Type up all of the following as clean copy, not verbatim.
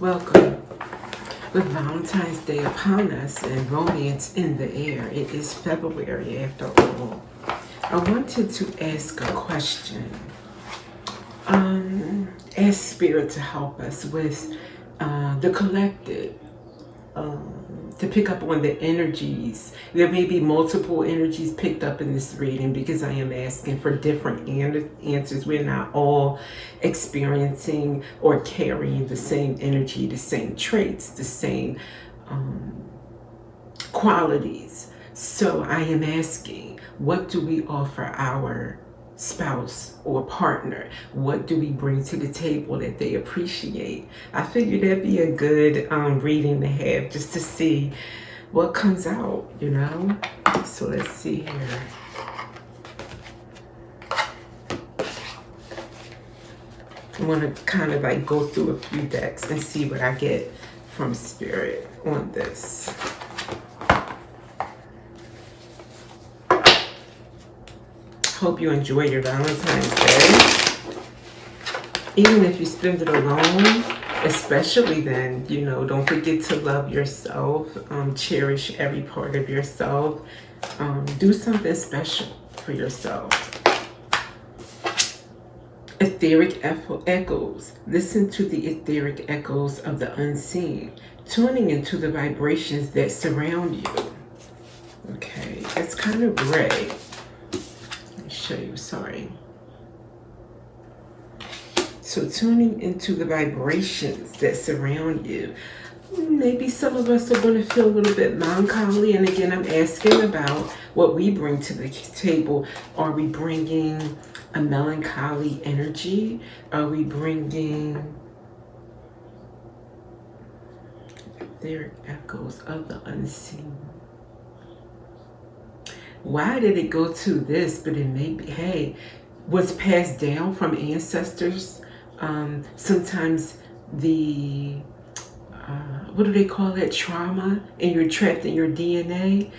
welcome. With Valentine's Day upon us and romance in the air, it is February after all. I wanted to ask a question. Ask Spirit to help us with the collective, to pick up on the energies. There may be multiple energies picked up in this reading because I am asking for different answers. We're not all experiencing or carrying the same energy, the same traits, the same qualities. So I am asking, what do we offer our spouse or partner? What do we bring to the table that they appreciate? I figured that'd be a good reading to have, just to see what comes out, you know? So let's see here. I want to kind of like go through a few decks and see what I get from Spirit on this. Hope you enjoy your Valentine's Day. Even if you spend it alone, especially then, you know, don't forget to love yourself. Cherish every part of yourself. Do something special for yourself. Etheric echoes. Listen to the etheric echoes of the unseen, tuning into the vibrations that surround you. Okay, it's kind of gray. Show you, sorry. So tuning into the vibrations that surround you. Maybe some of us are going to feel a little bit melancholy, and again, I'm asking about what we bring to the table. Are we bringing a melancholy energy? Are we bringing their echoes of the unseen? Why did it go to this? But it may be, hey, what's passed down from ancestors. Sometimes the, what do they call it? Trauma, and you're trapped in your DNA.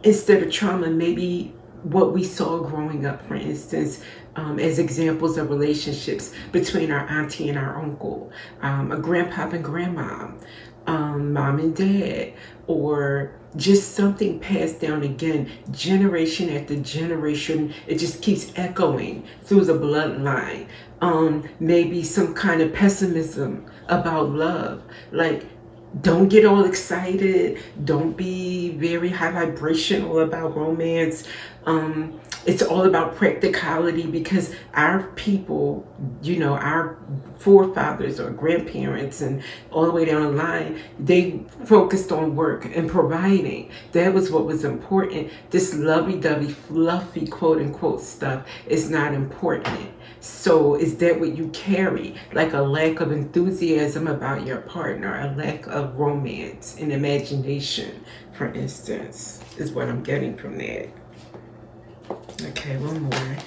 Instead of trauma, maybe what we saw growing up, for instance, as examples of relationships between our auntie and our uncle, a grandpa and grandma, mom and dad, or just something passed down again, generation after generation. It just keeps echoing through the bloodline. Maybe some kind of pessimism about love, like don't get all excited, don't be very high vibrational about romance. It's all about practicality, because our people, you know, our forefathers or grandparents and all the way down the line, they focused on work and providing. That was what was important. This lovey-dovey, fluffy, quote-unquote stuff is not important. So is that what you carry? Like a lack of enthusiasm about your partner, a lack of romance and imagination, for instance, is what I'm getting from that. Okay, one more.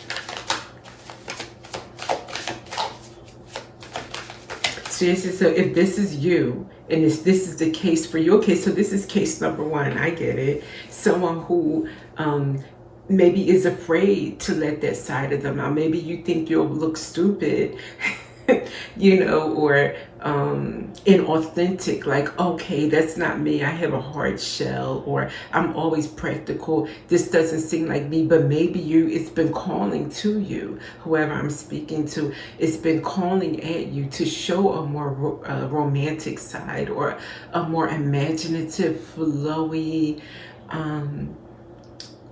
So if this is you, and this is the case for you, okay, so this is case number one, I get it. Someone who maybe is afraid to let that side of them out. Maybe you think you'll look stupid, you know, or inauthentic, like, okay, that's not me, I have a hard shell, or I'm always practical, this doesn't seem like me. But maybe it's been calling to you, whoever I'm speaking to, it's been calling at you to show a more romantic side, or a more imaginative, flowy,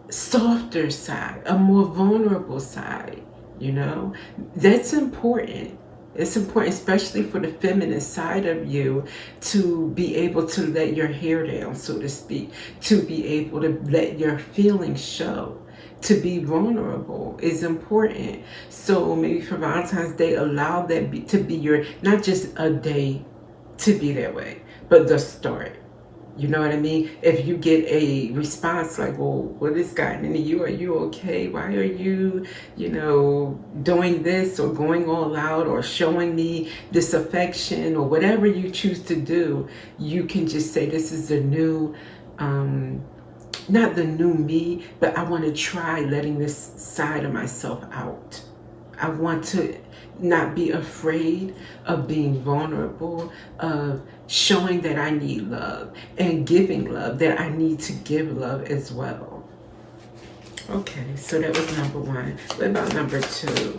softer side, a more vulnerable side, you know. That's important. It's important, especially for the feminine side of you, to be able to let your hair down, so to speak, to be able to let your feelings show. To be vulnerable is important. So maybe for Valentine's Day, allow that to be your, not just a day to be that way, but the start. You know what I mean? If you get a response like, well, what has gotten into you? Are you okay? Why are you, you know, doing this, or going all out, or showing me this affection, or whatever you choose to do, you can just say, this is the new, not the new me, but I want to try letting this side of myself out. I want to not be afraid of being vulnerable, of showing that I need love and giving love, that I need to give love as well. Okay, so that was number one. What about number two?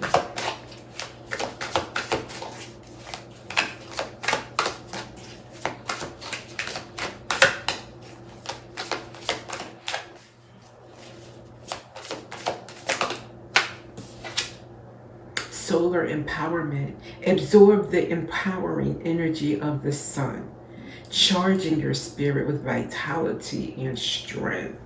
Solar empowerment. Absorb the empowering energy of the sun, charging your spirit with vitality and strength.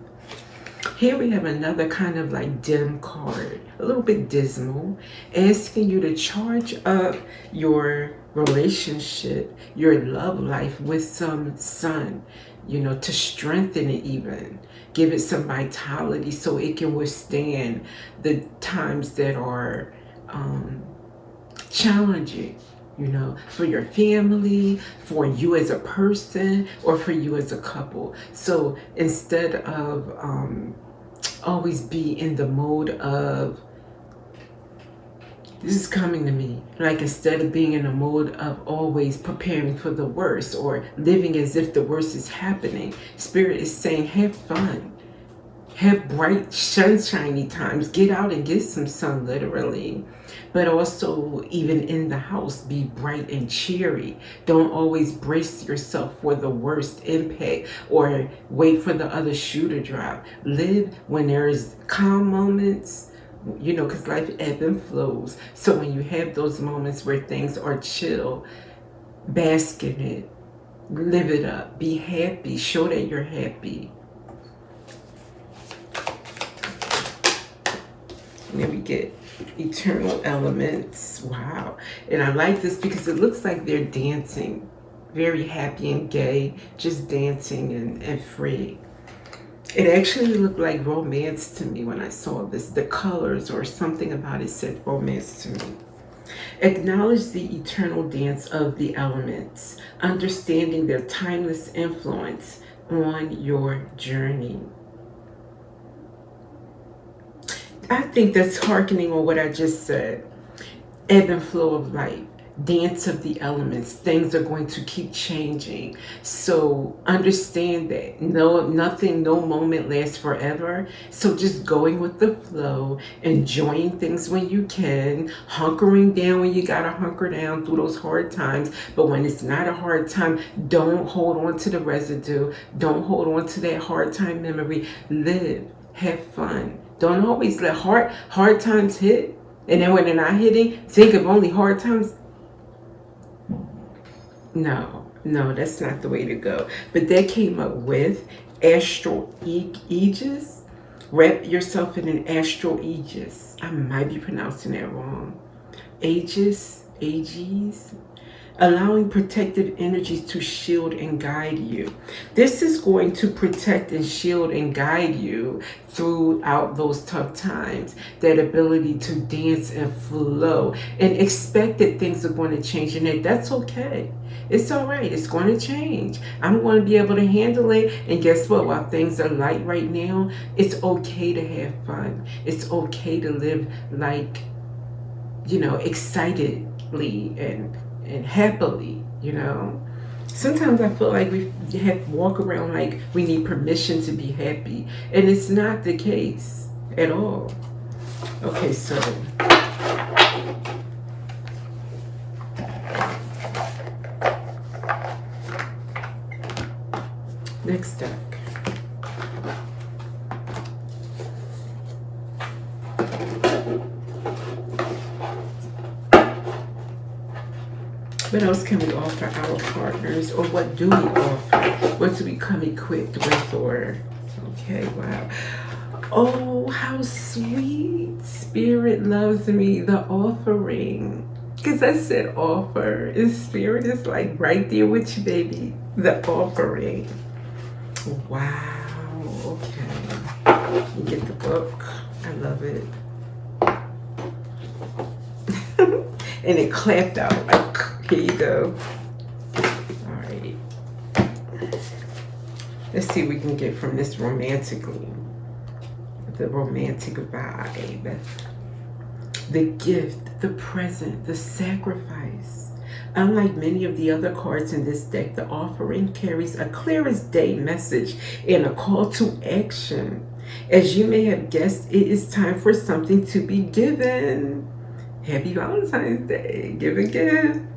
Here we have another kind of like dim card, a little bit dismal, asking you to charge up your relationship, your love life with some sun, to strengthen it even. Give it some vitality so it can withstand the times that are challenging, for your family, for you as a person, or for you as a couple. So instead of always be in the mode of, this is coming to me, like instead of being in a mode of always preparing for the worst or living as if the worst is happening, Spirit is saying, have fun. Have bright, sunshiny times. Get out and get some sun, literally. But also, even in the house, be bright and cheery. Don't always brace yourself for the worst impact or wait for the other shoe to drop. Live when there's calm moments, because life ebbs and flows. So when you have those moments where things are chill, bask in it. Live it up. Be happy. Show that you're happy. And then we get eternal elements. Wow. And I like this because it looks like they're dancing. Very happy and gay. Just dancing and free. It actually looked like romance to me when I saw this. The colors or something about it said romance to me. Acknowledge the eternal dance of the elements. Understanding their timeless influence on your journey. I think that's hearkening on what I just said. Ebb and flow of life, dance of the elements. Things are going to keep changing. So understand that no moment lasts forever. So just going with the flow, enjoying things when you can, hunkering down when you gotta hunker down through those hard times. But when it's not a hard time, don't hold on to the residue. Don't hold on to that hard time memory. Live, have fun. Don't always let hard times hit. And then when they're not hitting, think of only hard times. No, that's not the way to go. But they came up with astral aegis. Wrap yourself in an astral aegis. I might be pronouncing that wrong. Aegis. Allowing protective energies to shield and guide you. This is going to protect and shield and guide you throughout those tough times. That ability to dance and flow and expect that things are going to change, and that's okay. It's all right. It's going to change. I'm going to be able to handle it. And guess what? While things are light right now, it's okay to have fun. It's okay to live like, excitedly and happily, Sometimes I feel like we have to walk around like we need permission to be happy. And it's not the case at all. Okay, so next deck. What else can we offer our partners, or what do we offer? What do we come equipped with, or, okay, wow. Oh, how sweet. Spirit loves me, the offering. Because I said offer, and Spirit is like right there with you, baby. The offering. Wow, okay. You get the book. I love it. And it clapped out like, here you go. All right. Let's see what we can get from this romantically. The romantic vibe. The gift, the present, the sacrifice. Unlike many of the other cards in this deck, the offering carries a clear as day message and a call to action. As you may have guessed, it is time for something to be given. Happy Valentine's Day. Give and give.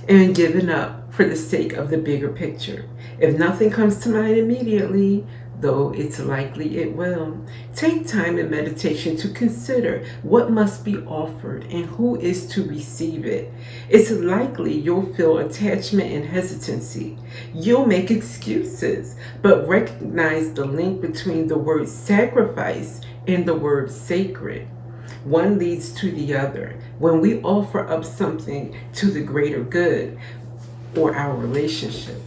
And giving up for the sake of the bigger picture. If nothing comes to mind immediately, though it's likely it will, take time in meditation to consider what must be offered and who is to receive it. It's likely you'll feel attachment and hesitancy. You'll make excuses, but recognize the link between the word sacrifice and the word sacred. One leads to the other. When we offer up something to the greater good or our relationship,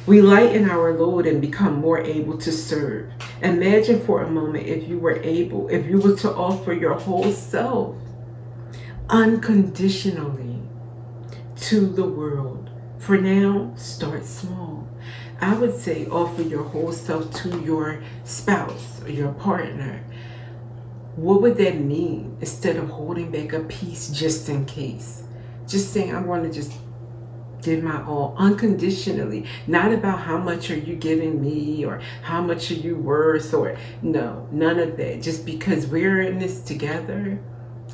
we lighten our load and become more able to serve. Imagine for a moment if you were to offer your whole self unconditionally to the world. For now, start small. I would say offer your whole self to your spouse or your partner. What would that mean? Instead of holding back a piece just in case. Just saying, I want to just give my all unconditionally. Not about how much are you giving me or how much are you worth, or no, none of that. Just because we're in this together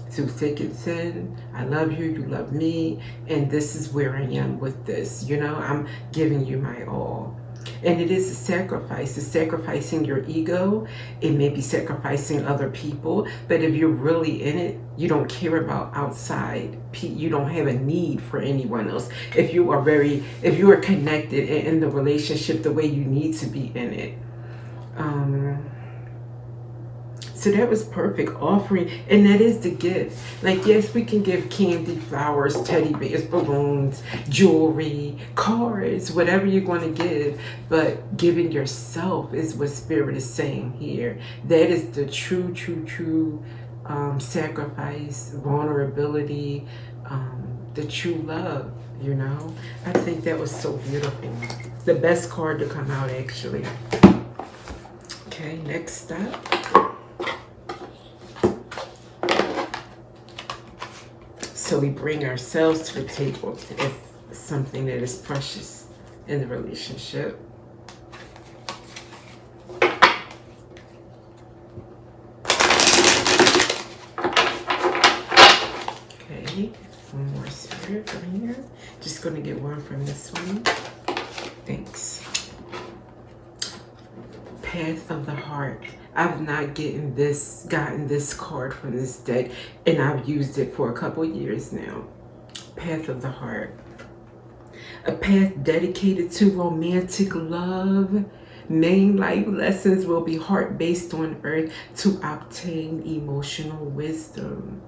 through thick and thin. I love you, you love me, and this is where I am with this. I'm giving you my all. And it is a sacrifice. It's sacrificing your ego. It may be sacrificing other people. But if you're really in it, you don't care about outside. You don't have a need for anyone else. If you are connected in the relationship the way you need to be in it. So that was perfect offering, and that is the gift. Like, yes, we can give candy, flowers, teddy bears, balloons, jewelry, cards, whatever you're going to give, but giving yourself is what Spirit is saying here. That is the true sacrifice, vulnerability, the true love, I think that was so beautiful. The best card to come out, actually. Okay, next up. So we bring ourselves to the table as something that is precious in the relationship. Okay, one more Spirit from here. Just going to get one from this one. Thanks. Path of the Heart. I've not gotten this card from this deck, and I've used it for a couple years now. Path of the Heart. A path dedicated to romantic love. Main life lessons will be heart-based on earth to obtain emotional wisdom.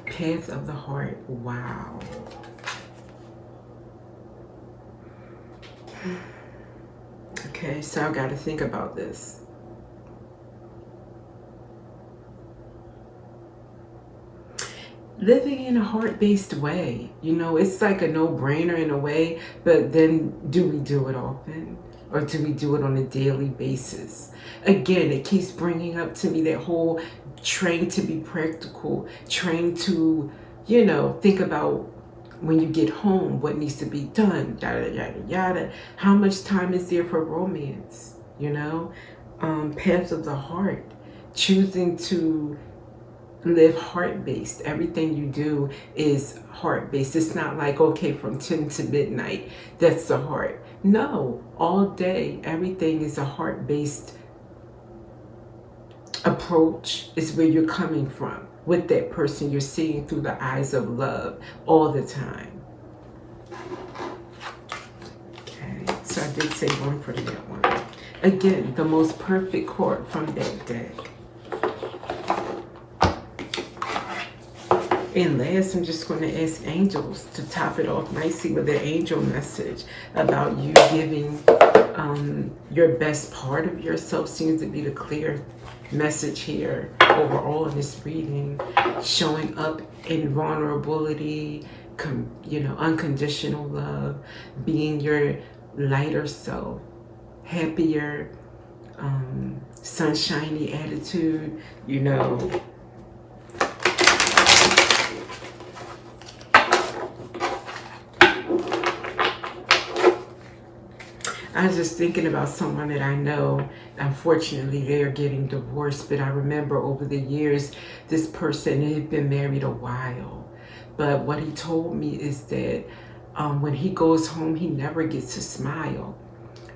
Path of the Heart. Wow. Okay, so I got to think about this. Living in a heart-based way, it's like a no-brainer in a way, but then do we do it often? Or do we do it on a daily basis? Again, it keeps bringing up to me that whole train to be practical, train to, think about when you get home, what needs to be done, yada, yada, yada. How much time is there for romance, Path of the Heart. Choosing to live heart-based. Everything you do is heart-based. It's not like, okay, from 10 to midnight, that's the heart. No, all day, everything is a heart-based approach. Is where you're coming from. With that person you're seeing through the eyes of love all the time. Okay, so I did say one for that one. Again, the most perfect card from that deck. And last, I'm just going to ask angels to top it off nicely with an angel message about you giving your best part of yourself. Seems to be the clear message here overall in this reading. Showing up in vulnerability, unconditional love, being your lighter self, happier, sunshiny attitude, I was just thinking about someone that I know. Unfortunately, they're getting divorced, but I remember over the years, this person had been married a while. But what he told me is that when he goes home, he never gets a smile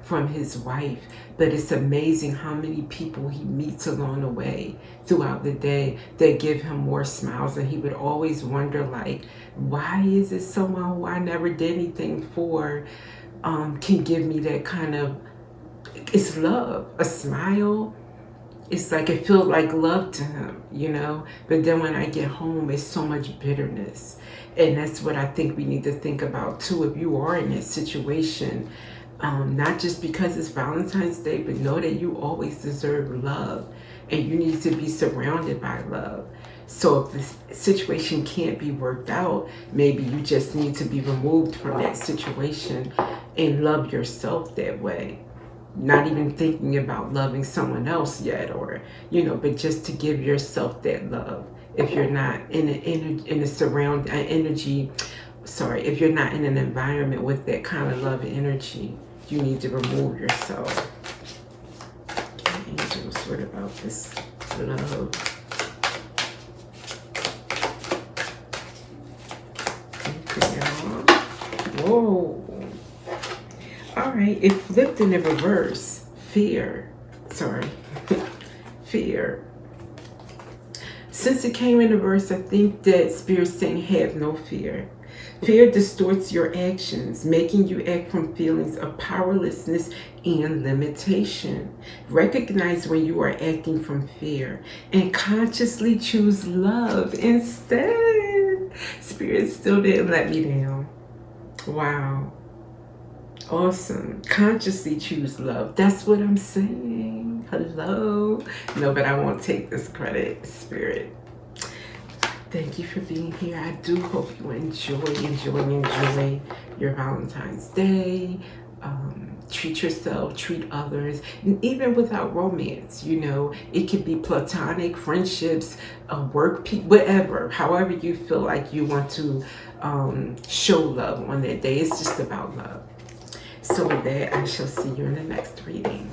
from his wife. But it's amazing how many people he meets along the way throughout the day that give him more smiles. And he would always wonder, like, why is it someone who I never did anything for can give me that kind of, it's love, a smile. It's like it feels like love to him, you know. But then when I get home, it's so much bitterness. And that's what I think we need to think about too. If you are in that situation, not just because it's Valentine's Day, but know that you always deserve love and you need to be surrounded by love. So if this situation can't be worked out, maybe you just need to be removed from that situation and love yourself that way. Not even thinking about loving someone else yet, or, you know, but just to give yourself that love. If you're not in if you're not in an environment with that kind of love energy, you need to remove yourself. Okay, angels, what about this love? Okay, y'all. Whoa. All right, it flipped in the reverse. Fear. Sorry. Fear. Since it came in reverse, I think that Spirit's saying have no fear. Fear distorts your actions, making you act from feelings of powerlessness and limitation. Recognize when you are acting from fear and consciously choose love instead. Spirit still didn't let me down. Wow. Awesome. Consciously choose love. That's what I'm saying. Hello. No, but I won't take this credit, Spirit. Thank you for being here. I do hope you enjoy your Valentine's Day. Treat yourself, treat others, and even without romance, you know, it could be platonic friendships, work, whatever, however you feel like you want to show love on that day. It's just about love. So with that, I shall see you in the next reading.